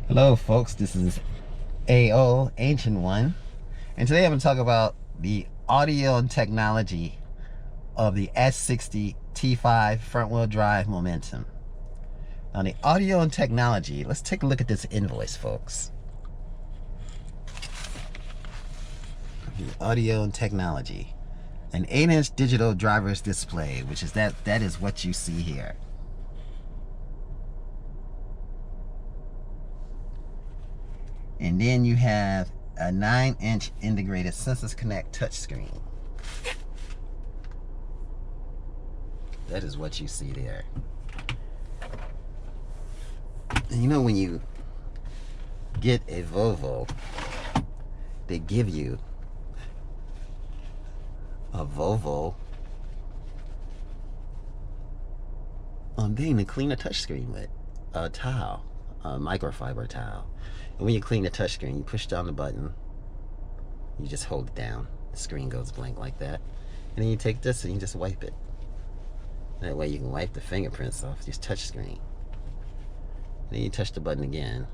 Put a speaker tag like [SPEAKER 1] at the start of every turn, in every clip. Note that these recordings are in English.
[SPEAKER 1] Hello folks, this is AO, Ancient One, and today I'm going to talk about the audio and technology of the S60 T5 front-wheel drive Momentum. Now the audio and technology, let's take a look at this invoice, folks. The audio and technology. An 8-inch digital driver's display, which is that is what you see here. And then you have a 9-inch integrated Sensus Connect touchscreen. That is what you see there. And you know, when you get a Volvo, they give you a Volvo thing to clean a touchscreen with, a towel, a microfiber towel. And when you clean the touchscreen, you push down the button, you just hold it down, the screen goes blank like that, and then you take this and you just wipe it. That way you can wipe the fingerprints off this touchscreen. Then you touch the button again,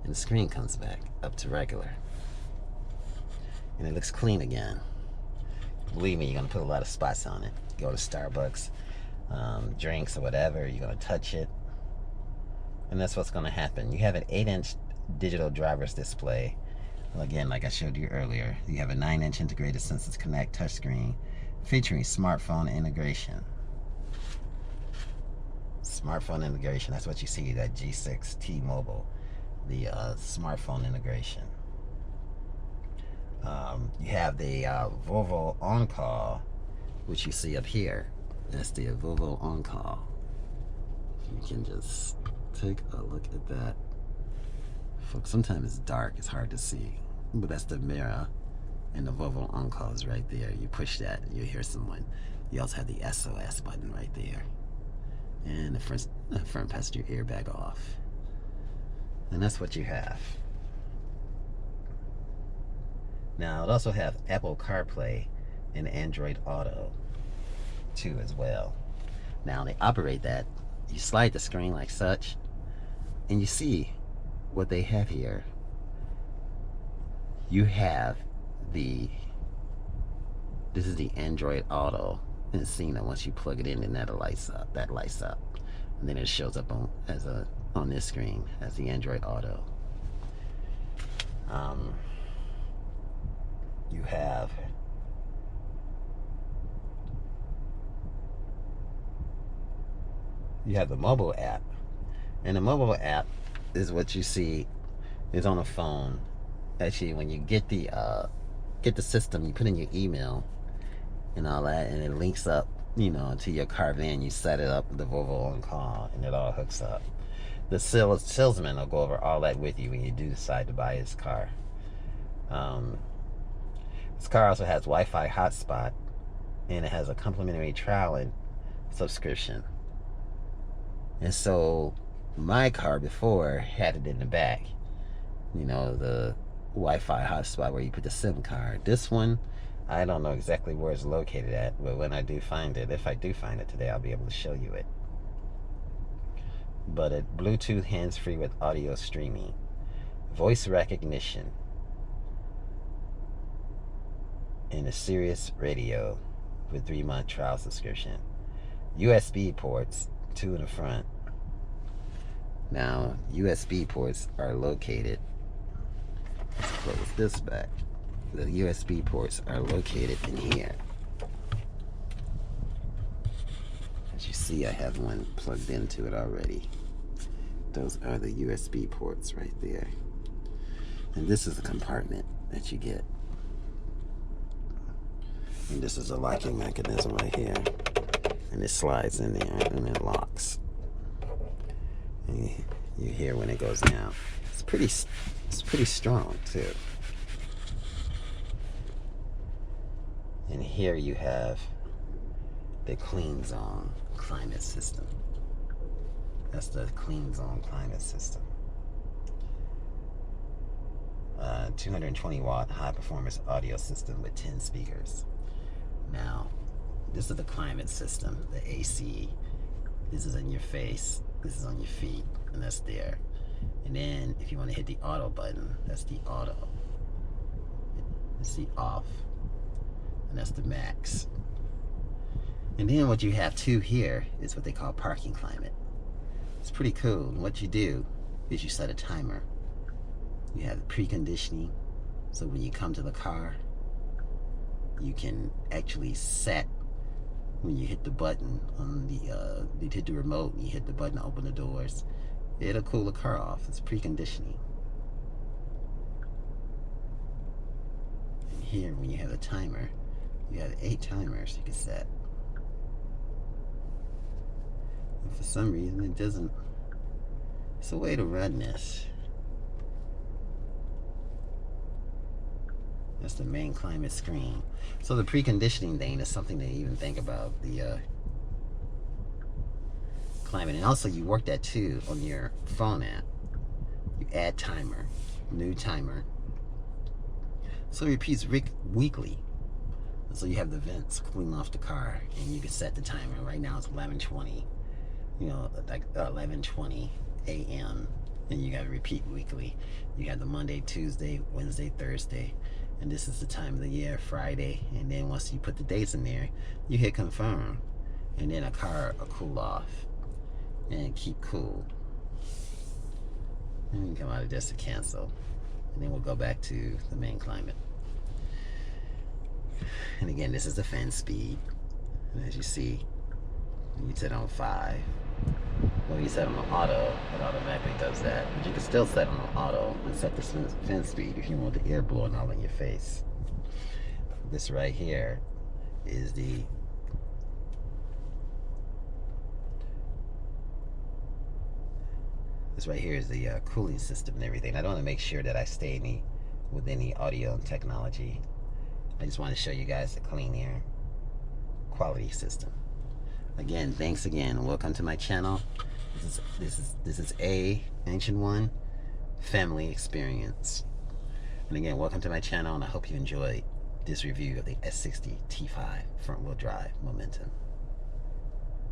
[SPEAKER 1] and the screen comes back up to regular. And it looks clean again. Believe me, you're gonna put a lot of spots on it. Go to Starbucks, drinks or whatever, you're gonna touch it. And that's what's gonna happen. You have an 8-inch digital driver's display. Well, again, like I showed you earlier, you have a 9-inch integrated Sensus Connect touchscreen featuring smartphone integration. Smartphone integration, that's what you see, that G6 T-Mobile, the smartphone integration. You have the Volvo on-call, which you see up here. That's the Volvo on-call. You can just take a look at that. Folks, sometimes it's dark, it's hard to see, but that's the mirror, and the Volvo on-call is right there. You push that and you hear someone. You also have the SOS button right there, and the front passenger airbag off, and that's what you have. Now it also have Apple CarPlay and Android Auto too as well. Now they operate that. You slide the screen like such, and you see what they have here. You have this is the Android Auto, and it's seen that once you plug it in, and that lights up, and then it shows up on this screen as the Android Auto. You have the mobile app, and the mobile app is what you see is on a phone. Actually, when you get the system, you put in your email and all that, and it links up, you know, to your car van. You set it up with the Volvo on call, and it all hooks up. The salesman will go over all that with you when you do decide to buy his car. This car also has Wi-Fi hotspot, and it has a complimentary trial and subscription. And so my car before had it in the back, you know, the Wi-Fi hotspot where you put the SIM card. This one, I don't know exactly where it's located at, but when I do find it, if I do find it today, I'll be able to show you it. But it Bluetooth hands-free with audio streaming, voice recognition, and a Sirius radio with 3-month trial subscription. USB ports, 2 in the front. Now, USB ports are located, let's close this back. The USB ports are located in here. As you see, I have one plugged into it already. Those are the USB ports right there. And this is the compartment that you get. And this is a locking mechanism right here. And it slides in there and it locks. And you hear when it goes down. It's pretty strong too. And here you have the Clean Zone climate system. That's the Clean Zone climate system. 220 watt high performance audio system with 10 speakers. Now, this is the climate system, the AC. This is in your face, this is on your feet, and that's there. And then if you want to hit the auto button, that's the auto. It's the off. And that's the max. And then what you have too here is what they call parking climate. It's pretty cool. And what you do is you set a timer. You have preconditioning, so when you come to the car, you can actually set when you hit the button on the you hit the remote and you hit the button to open the doors, it'll cool the car off. It's preconditioning. And here, when you have a timer, you have 8 timers you can set. And for some reason, it doesn't. It's a way to run this. That's the main climate screen. So the preconditioning thing is something to even think about, the climate. And also you work that too on your phone app. You add timer, new timer. So it repeats weekly. So you have the vents cooling off the car and you can set the timer. Right now it's 11:20, you know, like 11:20 a.m. and you got to repeat weekly. You have the Monday, Tuesday, Wednesday, Thursday. And this is the time of the year, Friday. And then once you put the dates in there, you hit confirm. And then a car will cool off and keep cool. And you come out of this to cancel. And then we'll go back to the main climate. And again, this is the fan speed. And as you see, you set on 5. When you set on auto, it automatically does that. But you can still set on auto and set the fin speed if you want the air blowing all in your face. This right here is the cooling system and everything. I don't want to make sure that I stay with any audio and technology. I just want to show you guys the clean air quality system. Again, thanks again. Welcome to my channel. This is A Ancient One Family Experience. And again, welcome to my channel, and I hope you enjoyed this review of the S60 T5 front wheel drive Momentum.